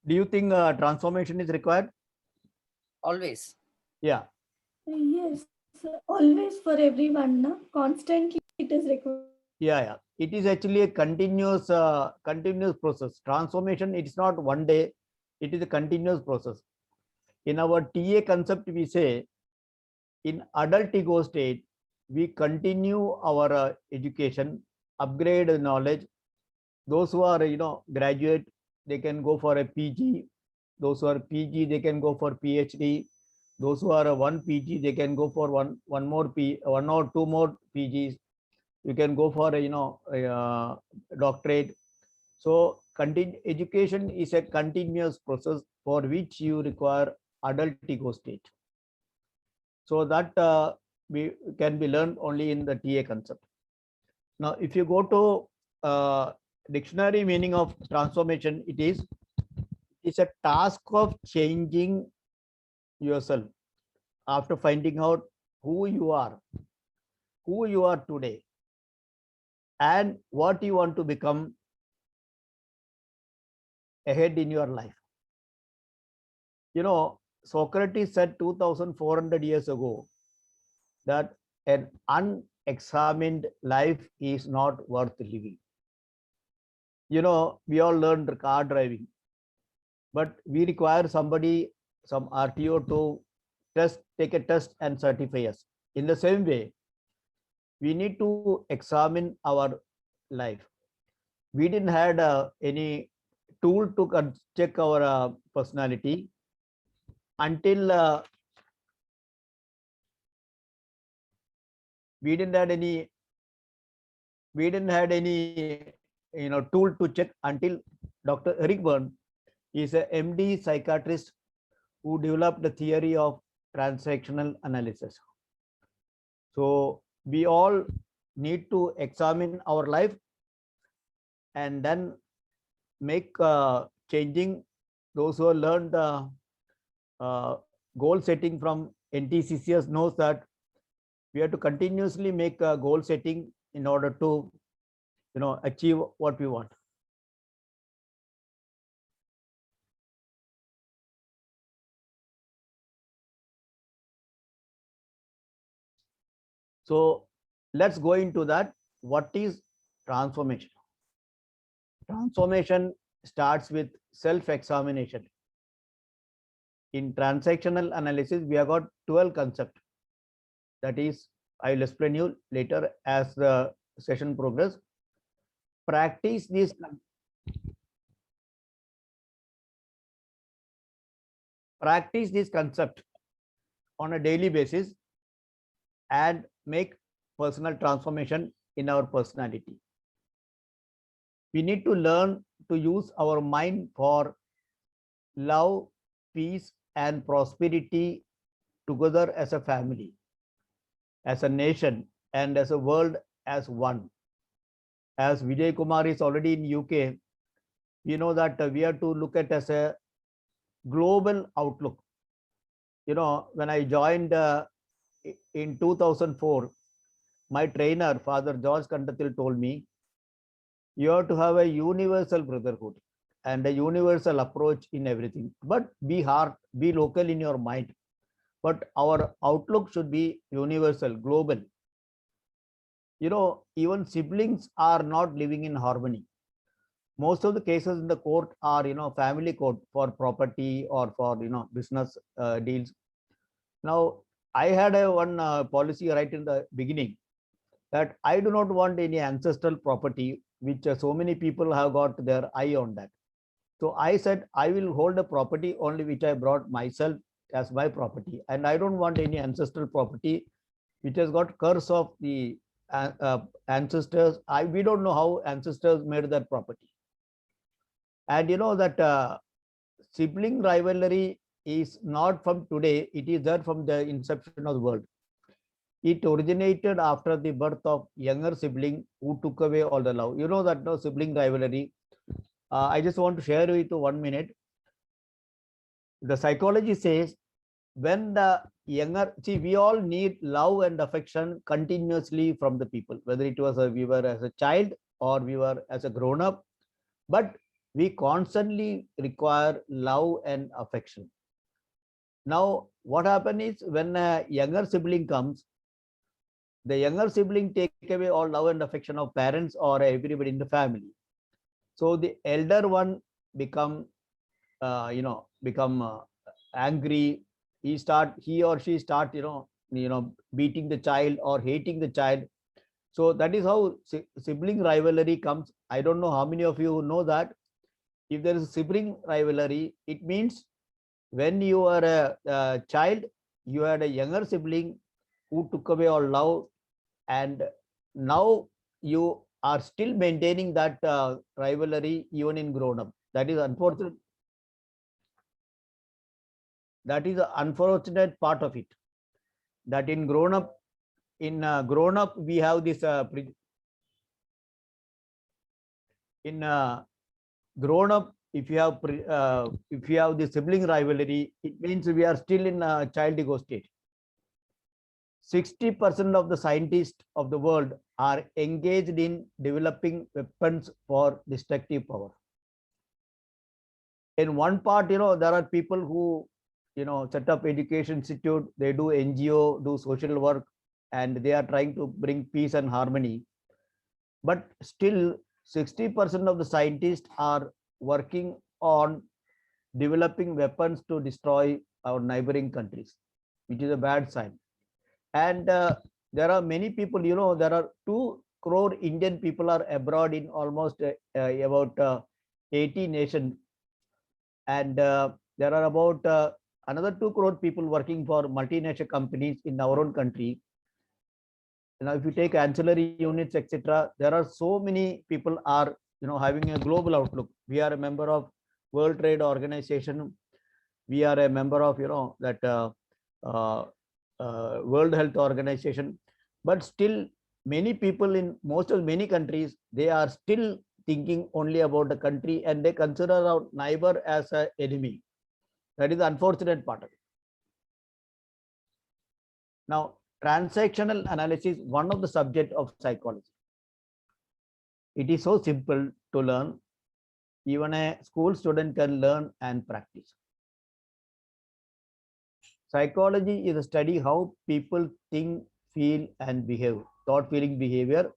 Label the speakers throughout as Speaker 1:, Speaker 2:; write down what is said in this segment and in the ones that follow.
Speaker 1: Do you think transformation is required?
Speaker 2: Always.
Speaker 1: Yeah.
Speaker 3: Yes, always for everyone, na? Constantly it is required.
Speaker 1: Yeah, yeah. It is actually a continuous process. Transformation, it's not one day, it is a continuous process. In our TA concept, we say in adult ego state, we continue our education, upgrade knowledge. Those who are, graduate, they can go for a PG. Those who are PG, they can go for PhD. Those who are a one PG, they can go for one more one or two more PGs. You can go for a doctorate. So education is a continuous process for which you require adult ego state. So that can be learned only in the TA concept. Now if you go to dictionary meaning of transformation, it's a task of changing yourself after finding out who you are, who you are today, and what you want to become ahead in your life. Socrates said 2400 years ago that an unexamined life is not worth living. We all learned car driving, but we require somebody, some RTO to take a test and certify us. In the same way, we need to examine our life. We didn't had any tool to check our personality until we didn't had any tool to check until Dr. Eric Berne is a MD psychiatrist who developed the theory of transactional analysis. So we all need to examine our life and then make changing. Those who have learned goal setting from NTCCS knows that we have to continuously make a goal setting in order to achieve what we want. So let's go into that. What is transformation? Transformation starts with self-examination. In transactional analysis, we have got 12 concepts. That is, I will explain you later as the session progress. Practice this concept on a daily basis and make personal transformation in our personality. We need to learn to use our mind for love, peace, and prosperity together as a family, as a nation, and as a world as one. As Vijay Kumar is already in UK, we know that we have to look at as a global outlook. When I joined in 2004, my trainer, Father George Kandathil, told me, you have to have a universal brotherhood and a universal approach in everything. But be local in your mind. But our outlook should be universal, global. Even siblings are not living in harmony. Most of the cases in the court are, family court for property or for, business deals. Now, I had one policy right in the beginning that I do not want any ancestral property, which so many people have got their eye on that. So I said, I will hold a property only which I brought myself as my property. And I don't want any ancestral property which has got curse of the ancestors. We don't know how ancestors made that property. And that sibling rivalry is not from today. It is there from the inception of the world. It originated after the birth of younger sibling who took away all the love. That no sibling rivalry. I just want to share with you 1 minute. The psychology says when the younger, we all need love and affection continuously from the people, whether it was we were as a child or we were as a grown up. But we constantly require love and affection. Now, what happens is when a younger sibling comes, the younger sibling take away all love and affection of parents or everybody in the family. So the elder one become, become angry. He or she start, beating the child or hating the child. So that is how sibling rivalry comes. I don't know how many of you know that if there is a sibling rivalry, it means when you are a child, you had a younger sibling who took away all love, and now you are still maintaining that rivalry even in grown up. That is unfortunate. That is the unfortunate part of it. That in grown up, we have this grown up. If you have the sibling rivalry, it means we are still in a child ego state. 60% of the scientists of the world are engaged in developing weapons for destructive power. In one part, there are people who, set up education institute, they do NGO, do social work, and they are trying to bring peace and harmony. But still, 60% of the scientists are working on developing weapons to destroy our neighboring countries, which is a bad sign. And there are many people, there are 2 crore Indian people are abroad in almost about 80 nations. And there are about another 2 crore people working for multinational companies in our own country. Now, if you take ancillary units, etc., there are so many people are, having a global outlook. We are a member of World Trade Organization. We are a member of, that World Health Organization. But still, many people in many countries, they are still thinking only about the country, and they consider our neighbor as an enemy. That is the unfortunate part of it. Now, transactional analysis, one of the subject of psychology. It is so simple to learn. Even a school student can learn and practice. Psychology is a study how people think, feel, and behave. Thought, feeling, behavior.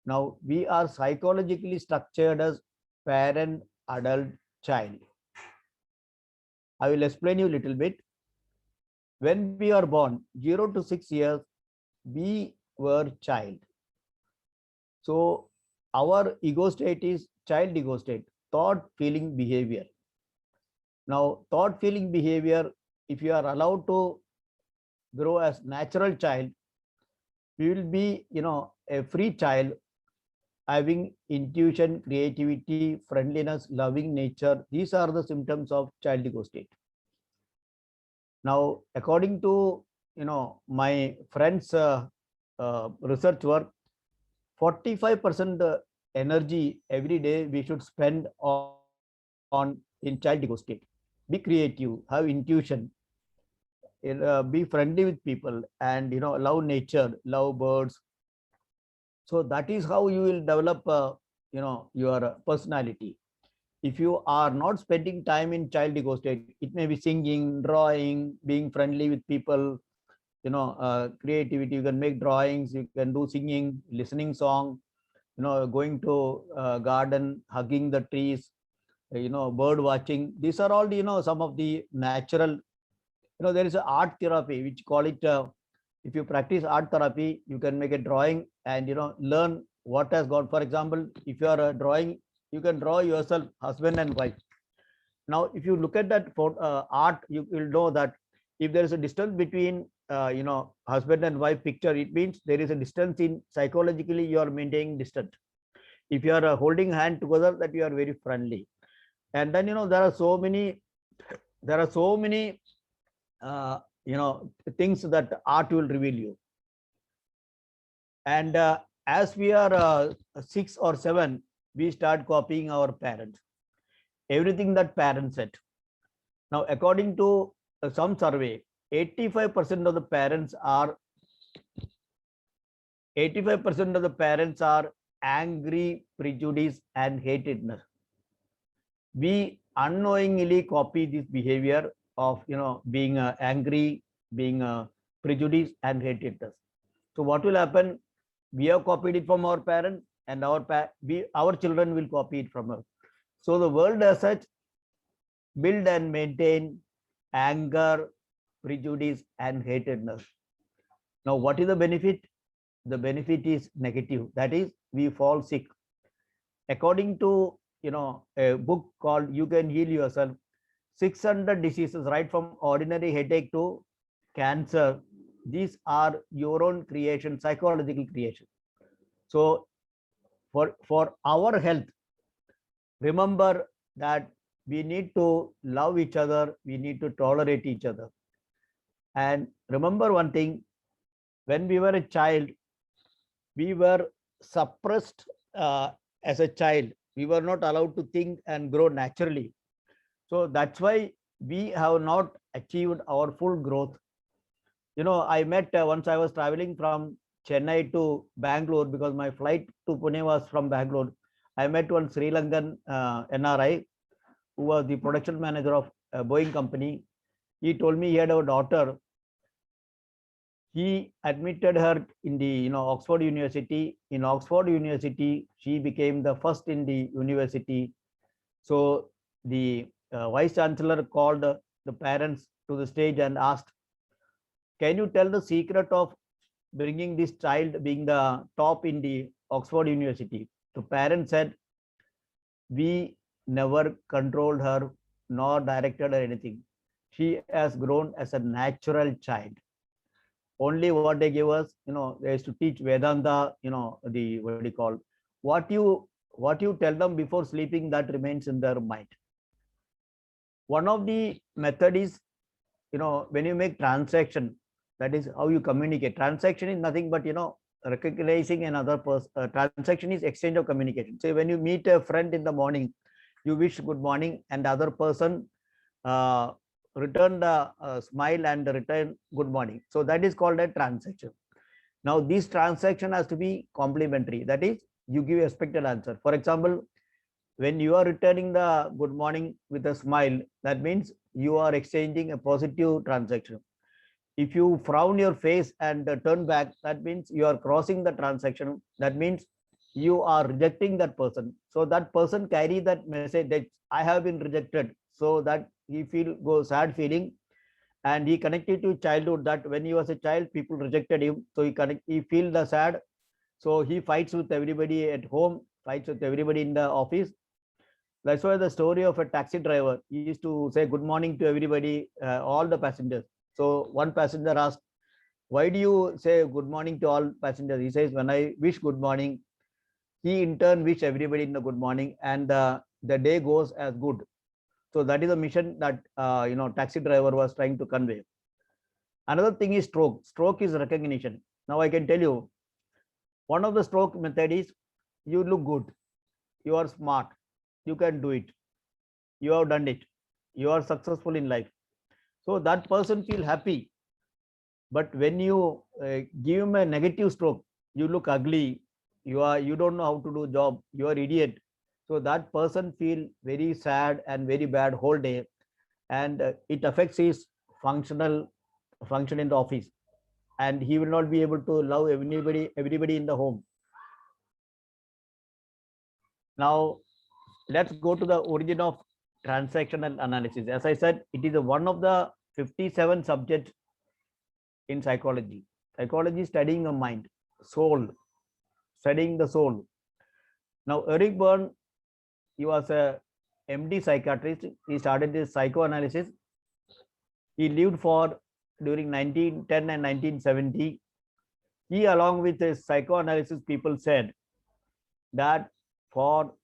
Speaker 1: Now, we are psychologically structured as parent, adult, child. I will explain you a little bit. When we are born, 0 to 6 years, we were child. So our ego state is child ego state, thought, feeling, behavior. Now, thought, feeling, behavior, if you are allowed to grow as natural child, we will be, a free child, having intuition, creativity, friendliness, loving nature. These are the symptoms of child ego state. Now, according to, my friends' research work, 45% energy every day we should spend on in child ego state. Be creative, have intuition, be friendly with people, and love nature, love birds. So that is how you will develop your personality. If you are not spending time in child ego state, it may be singing, drawing, being friendly with people, creativity. You can make drawings, you can do singing, listening song, going to garden, hugging the trees, bird watching. These are all, some of the natural, there is a art therapy, which call it, if you practice art therapy, you can make a drawing and, learn what has gone. For example, if you are drawing, you can draw yourself, husband and wife. Now, if you look at that art, you will know that if there is a distance between, husband and wife picture, it means there is a distance in psychologically you are maintaining distance. If you are holding hand together, that you are very friendly. And then, there are so many things that art will reveal you. And as we are 6 or 7, we start copying our parents, everything that parents said. Now, according to some survey, 85% of the parents are angry, prejudice, and hatedness. We unknowingly copy this behavior of being angry, being prejudiced, and hatedness. So what will happen? We have copied it from our parents, and our children will copy it from us. So the world as such build and maintain anger, prejudice, and hatedness. Now, what is the benefit? The benefit is negative. That is, we fall sick. According to a book called "You Can Heal Yourself," 600 diseases, right from ordinary headache to cancer, these are your own creation, psychological creation. So, for our health, remember that we need to love each other, we need to tolerate each other. And remember one thing, when we were a child, we were suppressed as a child. We were not allowed to think and grow naturally. So that's why we have not achieved our full growth. I met once I was traveling from Chennai to Bangalore because my flight to Pune was from Bangalore. I met one Sri Lankan NRI who was the production manager of a Boeing company. He told me he had a daughter. He admitted her in the Oxford University. In Oxford University, she became the first in the university. So the vice chancellor called the parents to the stage and asked, "Can you tell the secret of bringing this child being the top in the Oxford University?" The parents said, "We never controlled her nor directed her anything. She has grown as a natural child. Only what they gave us, they used to teach Vedanta, the what do you call, what you tell them before sleeping, that remains in their mind." One of the method is, when you make transaction, that is how you communicate. Transaction is nothing but recognizing another person. Transaction is exchange of communication. Say when you meet a friend in the morning, you wish good morning, and the other person return the smile and return good morning. So that is called a transaction. Now this transaction has to be complementary. That is, you give expected answer. For example, when you are returning the good morning with a smile, that means you are exchanging a positive transaction. If you frown your face and turn back, that means you are crossing the transaction. That means you are rejecting that person. So that person carry that message that I have been rejected. So that he go sad feeling, and he connected to childhood, that when he was a child, people rejected him. So he feel the sad. So he fights with everybody at home, fights with everybody in the office. That's why the story of a taxi driver, he used to say good morning to everybody, all the passengers. So one passenger asked, "Why do you say good morning to all passengers?" He says, "When I wish good morning, he in turn wish everybody in the good morning, and the day goes as good." So that is a mission that taxi driver was trying to convey. Another thing is stroke. Stroke is recognition. Now I can tell you, one of the stroke method is, you look good, you are smart, you can do it, you have done it, you are successful in life. So that person feel happy. But when you give him a negative stroke, you look ugly, you don't know how to do job, you are idiot. So that person feel very sad and very bad whole day, and it affects his function in the office, and he will not be able to love everybody in the home. Now let's go to the origin of transactional analysis. As I said, it is one of the 57 subjects in psychology. Psychology is studying the mind, soul, studying the soul. Now Eric Berne, he was a MD psychiatrist. He started his psychoanalysis. He lived for during 1910 and 1970. He, along with his psychoanalysis people, said that for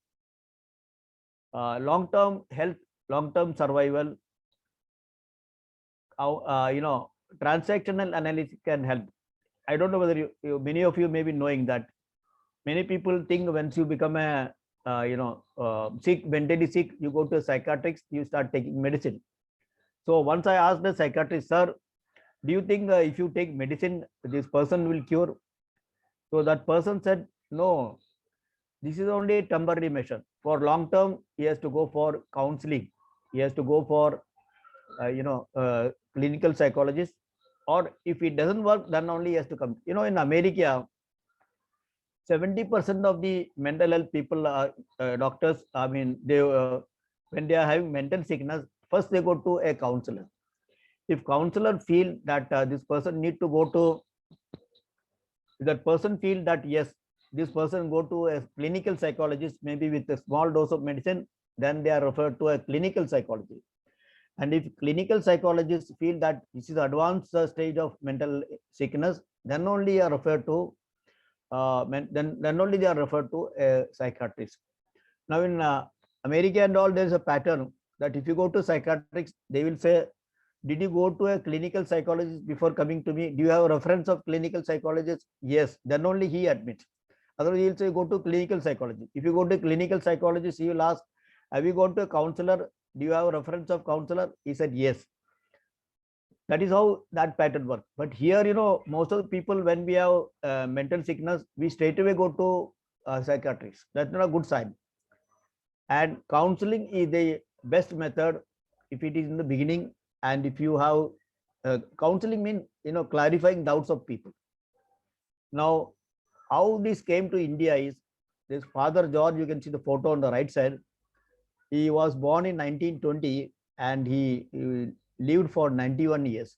Speaker 1: long-term health, long-term survival, transactional analysis can help. I don't know whether many of you may be knowing that many people think once you become a sick, mentally sick, you go to a psychiatrist, you start taking medicine. So once I asked the psychiatrist, "Sir, do you think if you take medicine, this person will cure?" So that person said, "No, this is only a temporary measure. For long term, he has to go for counseling. He has to go for clinical psychologist, or if it doesn't work, then only he has to come. In America, 70% of the mental health people are doctors. I mean, they when they are having mental sickness, first they go to a counselor. If counselor feel that this person need to go to, that person feel that yes, this person go to a clinical psychologist, maybe with a small dose of medicine, then they are referred to a clinical psychologist. And if clinical psychologists feel that this is advanced stage of mental sickness, then only are referred to then only they are referred to a psychiatrist. Now in America and all, there is a pattern that if you go to psychiatrists, they will say, did you go to a clinical psychologist before coming to me? Do you have a reference of clinical psychologist? Yes, then only he admits. Otherwise, he'll say, go to clinical psychologist. If you go to clinical psychologist, he will ask, have you gone to a counselor? Do you have a reference of counselor? He said, yes. That is how that pattern works. But here, most of the people, when we have mental sickness, we straight away go to psychiatrist. That's not a good sign. And counseling is the best method if it is in the beginning. And if you have counseling means, clarifying doubts of people. Now, how this came to India is this Father George, you can see the photo on the right side. He was born in 1920 and he lived for 91 years.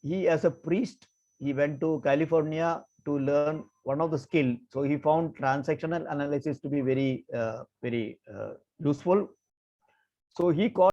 Speaker 1: He, as a priest, he went to California to learn one of the skill. So he found transactional analysis to be very useful. So he called